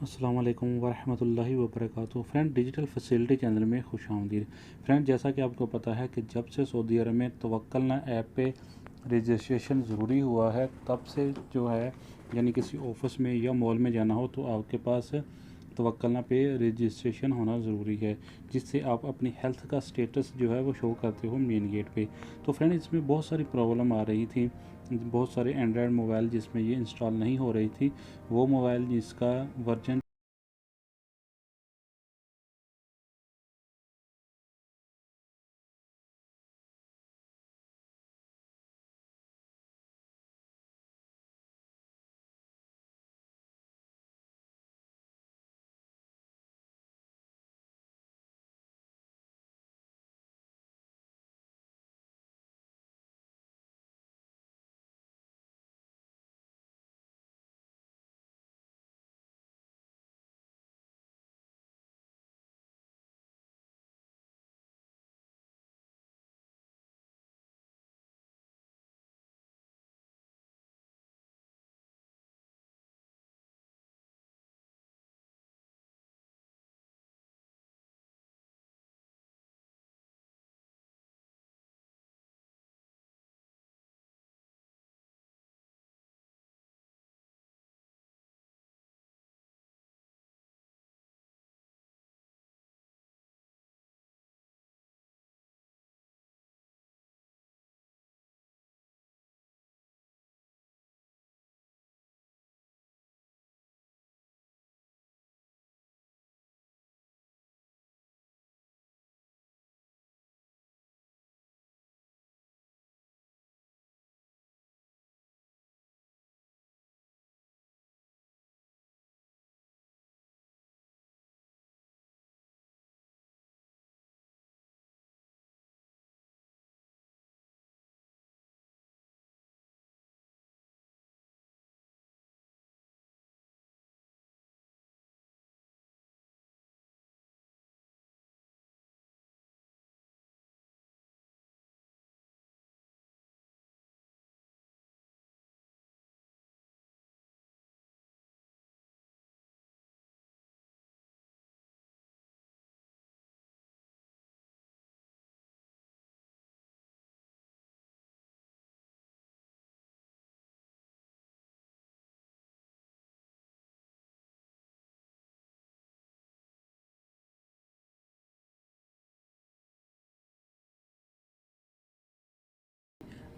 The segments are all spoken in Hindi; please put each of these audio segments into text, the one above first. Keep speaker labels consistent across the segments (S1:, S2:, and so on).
S1: अस्सलाम वालेकुम वरहमतुल्लाहि वबरकातुहू। फ्रेंड, डिजिटल फैसिलिटी चैनल में खुशामदीद। फ्रेंड, जैसा कि आपको पता है कि जब से सऊदी अरब में तवक्कलना ऐप पे रजिस्ट्रेशन ज़रूरी हुआ है, तब से जो है यानी किसी ऑफिस में या मॉल में जाना हो तो आपके पास तवक्कलना पे रजिस्ट्रेशन होना ज़रूरी है, जिससे आप अपनी हेल्थ का स्टेटस जो है वो शो करते हो मेन गेट पे। तो फ्रेंड, इसमें बहुत सारी प्रॉब्लम आ रही थी। बहुत सारे एंड्रॉयड मोबाइल जिसमें ये इंस्टॉल नहीं हो रही थी, वो मोबाइल जिसका वर्जन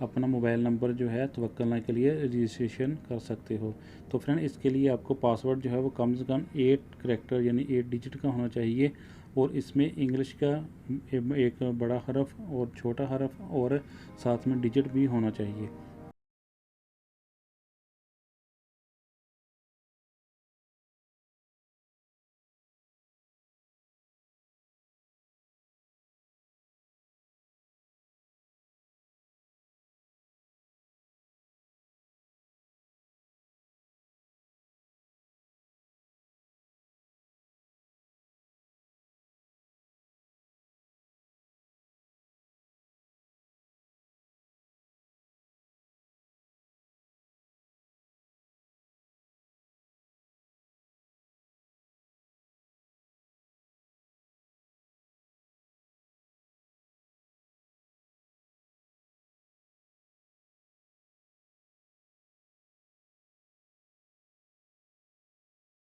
S1: अपना मोबाइल नंबर जो है तवक्कलना के लिए रजिस्ट्रेशन कर सकते हो। तो फ्रेंड, इसके लिए आपको पासवर्ड जो है वो कम से कम 8 करैक्टर यानी 8 डिजिट का होना चाहिए, और इसमें इंग्लिश का एक बड़ा हरफ और छोटा हरफ और साथ में डिजिट भी होना चाहिए।